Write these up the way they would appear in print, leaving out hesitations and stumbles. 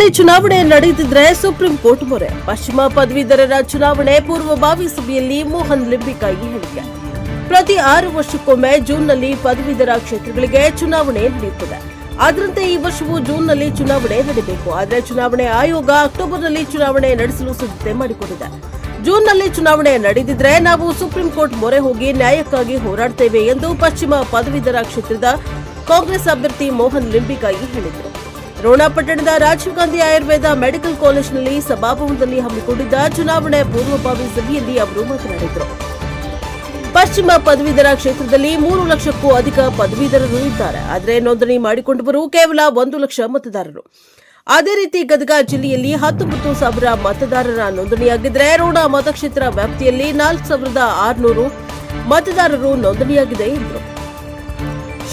ಜೂನ್ನಲ್ಲಿ ಚುನಾವಣೆ ನಡೆದಿದ್ರೆ supreme court ಮೊರೆ. ಪಶ್ಚಿಮ ಪದವೀಧರರ ಚುನಾವಣೆ ಪೂರ್ವಭಾವಿ ಸಭೆಯಲ್ಲಿ ಮೋಹನ್ ಲಿಂಬಿಕಾಯಿ ಹೇಳಿಕೆ. ಪ್ರತಿ 6 ವರ್ಷಕ್ಕೊಮ್ಮೆ ಜೂನ್ನಲ್ಲಿ ಪದವೀಧರ ಕ್ಷೇತ್ರಗಳಿಗೆ ಚುನಾವಣೆ ನಡೆಯುತ್ತದೆ. ಅದರಂತೆ ಈ ವರ್ಷವೂ ಜೂನ್ನಲ್ಲಿ ಚುನಾವಣೆ ನಡೆಯಬೇಕು. ಆದರೆ ಚುನಾವಣೆ ಆಯೋಗ ಅಕ್ಟೋಬರ್ನಲ್ಲಿ ಚುನಾವಣೆ ನಡೆಸಲು ಸಿದ್ಧತೆ ಮಾಡಿಕೊಂಡಿದೆ. ಜೂನ್ನಲ್ಲಿ ಚುನಾವಣೆ ನಡೆದಿದ್ರೆ ನಾವು ಸುಪ್ರೀಂ ಕೋರ್ಟ್ ಮೊರೆ ಹೋಗಿ ನ್ಯಾಯಕ್ಕಾಗಿ ಹೋರಾಡ್ತೇವೆ ಎಂದು ಪಶ್ಚಿಮ ಪದವೀಧರ ಕ್ಷೇತ್ರದ ಕಾಂಗ್ರೆಸ್ ಅಭ್ಯರ್ಥಿ ಮೋಹನ್ ಲಿಂಬಿಕಾಯಿ ಹೇಳಿದರು. ರೋಣ ಪಟ್ಟಣದ ರಾಜೀವ್ ಗಾಂಧಿ ಆಯುರ್ವೇದ ಮೆಡಿಕಲ್ ಕಾಲೇಜಿನಲ್ಲಿ ಸಭಾಭವನದಲ್ಲಿ ಹಮ್ಮಿಕೊಂಡಿದ್ದ ಚುನಾವಣೆ ಪೂರ್ವಭಾವಿ ಸಭೆಯಲ್ಲಿ ಅವರು ಮಾತನಾಡಿದರು. ಪಶ್ಚಿಮ ಪದವೀಧರ ಕ್ಷೇತ್ರದಲ್ಲಿ 3 ಲಕ್ಷಕ್ಕೂ ಅಧಿಕ ಪದವೀಧರರು ಇದ್ದಾರೆ. ಆದರೆ ನೋಂದಣಿ ಮಾಡಿಕೊಂಡವರು ಕೇವಲ 1 ಲಕ್ಷ ಮತದಾರರು. ಅದೇ ರೀತಿ ಗದಗ ಜಿಲ್ಲೆಯಲ್ಲಿ 19,000 ಮತದಾರರ ನೋಂದಣಿಯಾಗಿದ್ದರೆ ರೋಣ ಮತಕ್ಷೇತ್ರ ವ್ಯಾಪ್ತಿಯಲ್ಲಿ 4,600 ಮತದಾರರು ನೋಂದಣಿಯಾಗಿದೆ ಎಂದರು.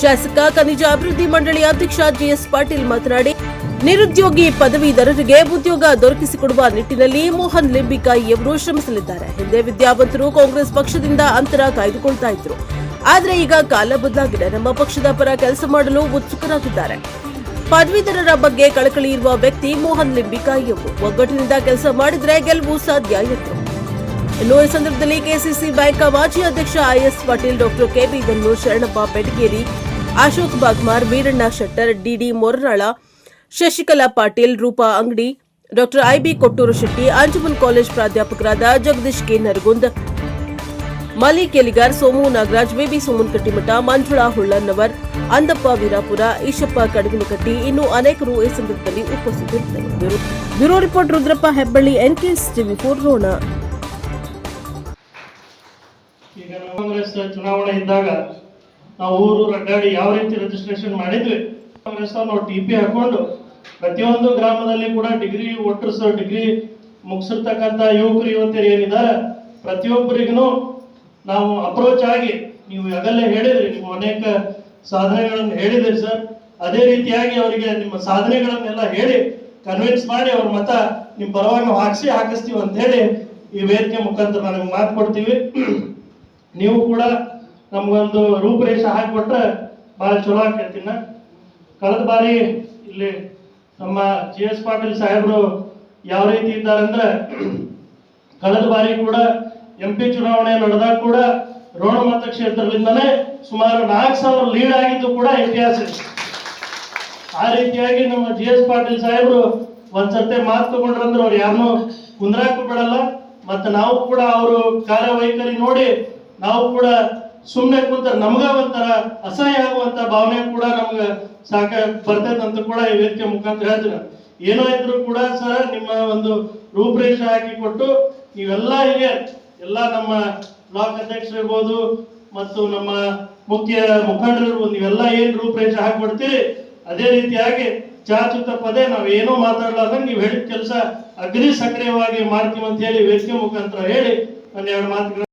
ಶಾಸಕ ಖನಿಜ ಅಭಿವೃದ್ಧಿ ಮಂಡಳಿ ಅಧ್ಯಕ್ಷ ಜಿಎಸ್ ಪಾಟೀಲ್ ಮಾತನಾಡಿ, ನಿರುದ್ಯೋಗಿ ಪದವೀಧರರಿಗೆ ಉದ್ಯೋಗ ದೊರಕಿಸಿಕೊಡುವ ನಿಟ್ಟಿನಲ್ಲಿ ಮೋಹನ್ ಲಿಂಬಿಕಾಯಿಯವರು ಶ್ರಮಿಸಲಿದ್ದಾರೆ. ಹಿಂದೆ ವಿದ್ಯಾವಂತರು ಕಾಂಗ್ರೆಸ್ ಪಕ್ಷದಿಂದ ಅಂತರ ಕಾಯ್ದುಕೊಳ್ತಾ ಇದ್ರು. ಆದರೆ ಈಗ ಕಾಲ ಬದಲಾಗಿದೆ. ನಮ್ಮ ಪಕ್ಷದ ಪರ ಕೆಲಸ ಮಾಡಲು ಉತ್ಸುಕರಾಗಿದ್ದಾರೆ. ಪದವೀಧರರ ಬಗ್ಗೆ ಕಳಕಳಿ ಇರುವ ವ್ಯಕ್ತಿ ಮೋಹನ್ ಲಿಂಬಿಕಾಯಿಯವರು. ಒಗ್ಗಟ್ಟಿನಿಂದ ಕೆಲಸ ಮಾಡಿದ್ರೆ ಗೆಲುವು ಸಾಧ್ಯ ಎಂದರು. ಇನ್ನು ಈ ಸಂದರ್ಭದಲ್ಲಿ ಕೆಸಿಸಿ ಬ್ಯಾಂಕ್ ಮಾಜಿ ಅಧ್ಯಕ್ಷ IS Patil, doctor KB Dannur, Sharanappa Betageri, Ashok Bagmar, Veeranna Shettar, DD Moranal, Shashikala Patil, Rupa Angadi, doctor IB Kotturu Shetty, Anjuman college ಪ್ರಾಧ್ಯಾಪಕರಾದ ಜಗದೀಶ್ ಕೆ ನರಗುಂದ್, ಮಲಿಕ್ ಎಲಿಗಾರ್, ಸೋಮು ನಾಗರಾಜ್, ಬೇಬಿ ಸೋಮನ್ ಕಟ್ಟಿಮಠ, ಮಂಜುಳಾ ಹುಳ್ಳನ್ನವರ್, ಅಂದಪ್ಪ ವೀರಾಪುರ, ಈಶಪ್ಪ ಕಡಗಿನಕಟ್ಟಿ, ಇನ್ನು ಅನೇಕರು ಈ ಸಂದರ್ಭದಲ್ಲಿ ಉಪಸ್ಥಿತರಿದ್ದರು. Bureau report Rudrappa Hebballi, NKS ಟಿವಿ4 ರೋಣ. ಈಗ ಕಾಂಗ್ರೆಸ್ ಚುನಾವಣೆ ಇದ್ದಾಗ ನಾವು ಊರು ಅಡ್ಡಾಡಿ ಯಾವ ರೀತಿ ರಿಜಿಸ್ಟ್ರೇಷನ್ ಮಾಡಿದ್ವಿ, ಕಾಂಗ್ರೆಸ್ ನಾವು ಟಿಪಿ ಹಾಕೊಂಡು ಪ್ರತಿಯೊಂದು ಗ್ರಾಮದಲ್ಲಿ ಕೂಡ ಡಿಗ್ರಿ ಮುಗಿಸಿರ್ತಕ್ಕಂಥ ಯುವಕರು ಯುವತಿಯರು ಏನಿದ್ದಾರೆ ಪ್ರತಿಯೊಬ್ಬರಿಗೂ ನಾವು ಅಪ್ರೋಚ್ ಆಗಿ, ನೀವು ಆಗಲೇ ಹೇಳಿದ್ರಿ, ನೀವು ಅನೇಕ ಸಾಧನೆಗಳನ್ನು ಹೇಳಿದ್ರಿ ಸರ್, ಅದೇ ರೀತಿಯಾಗಿ ಅವರಿಗೆ ನಿಮ್ಮ ಸಾಧನೆಗಳನ್ನೆಲ್ಲ ಹೇಳಿ ಕನ್ವಿನ್ಸ್ ಮಾಡಿ ಅವ್ರ ಮತ ನಿಮ್ಮ ಪರವಾಗಿ ನಾವು ಹಾಕಿಸ್ತೀವಿ ಅಂತ ಹೇಳಿ ಈ ವೇದಿಕೆ ಮುಖಾಂತರ ನನಗೆ ಮಾತು ಕೊಡ್ತೀವಿ. ನೀವು ಕೂಡ ನಮ್ಗೊಂದು ರೂಪರೇಷೆ ಹಾಕಿಕೊಟ್ರೆ ಬಹಳ ಚಲೋ ಆಕೈತಿನ. ಕಳೆದ ಬಾರಿ ಇಲ್ಲಿ ನಮ್ಮ ಜಿಎಸ್ ಪಾಟೀಲ್ ಸಾಹೇಬರು ಯಾವ ರೀತಿ ಇದ್ದಾರೆ ಅಂದ್ರೆ, ಕಳೆದ ಬಾರಿ ಕೂಡ MP ಚುನಾವಣೆ ನಡೆದಾಗ ಕೂಡ ರೋಣ ಮತಕ್ಷೇತ್ರದಿಂದಲೇ ಸುಮಾರು 4,000 ಲೀಡ್ ಆಗಿದ್ದು ಕೂಡ ಇತಿಹಾಸ. ಆ ರೀತಿಯಾಗಿ ನಮ್ಮ ಜಿಎಸ್ ಪಾಟೀಲ್ ಸಾಹೇಬರು ಒಂದ್ಸರ್ತಿ ಮಾತು ತಗೊಂಡ್ರಂದ್ರೆ ಅವ್ರು ಯಾರನ್ನೂ ಕುಂದ್ರಾಕು ಬಿಡಲ್ಲ. ಮತ್ತೆ ನಾವು ಕೂಡ ಅವರು ಕಾರ್ಯವೈಖರಿ ನೋಡಿ ನಾವು ಕೂಡ ಸುಮ್ಮನೆ ಕೂತಾರೆ ನಮ್ಗ ಒಂಥರ ಅಸಹ್ಯ ಆಗುವಂತ ಭಾವನೆ ಕೂಡ ನಮ್ಗೆ ಬರ್ತೈತೆ ಅಂತ ಕೂಡ ಈ ವೇದಿಕೆ ಮುಖಾಂತರ ಹೇಳ್ತೀನಿ. ಏನೋ ಇದ್ರು ಕೂಡ ಸರ್ ನಿಮ್ಮ ಒಂದು ರೂಪರೇಷೆ ಹಾಕಿ ಕೊಟ್ಟು ನೀವೆಲ್ಲ ಹೀಗೆ ಎಲ್ಲ ನಮ್ಮ ಬ್ಲಾಕ್ ಅಧ್ಯಕ್ಷರು ಇರ್ಬೋದು ಮತ್ತು ನಮ್ಮ ಮುಖ್ಯ ಮುಖಂಡರು ಇರ್ಬೋದು, ನೀವೆಲ್ಲ ಏನ್ ರೂಪರೇಷೆ ಹಾಕಿಕೊಡ್ತೀರಿ ಅದೇ ರೀತಿಯಾಗಿ ಚಾಚು ತಪ್ಪದೆ ನಾವೇನೋ ಮಾತಾಡ್ಲಾರ್ದಂಗೆ ನೀವು ಹೇಳಿದ ಕೆಲಸ ಅಗ್ರಿ ಸಕ್ರಿಯವಾಗಿ ಮಾಡ್ತೀವಿ ಅಂತ ಹೇಳಿ ವೇದಿಕೆ ಮುಖಾಂತರ ಹೇಳಿ ನನ್ನ 2 ಮಾತುಗಳು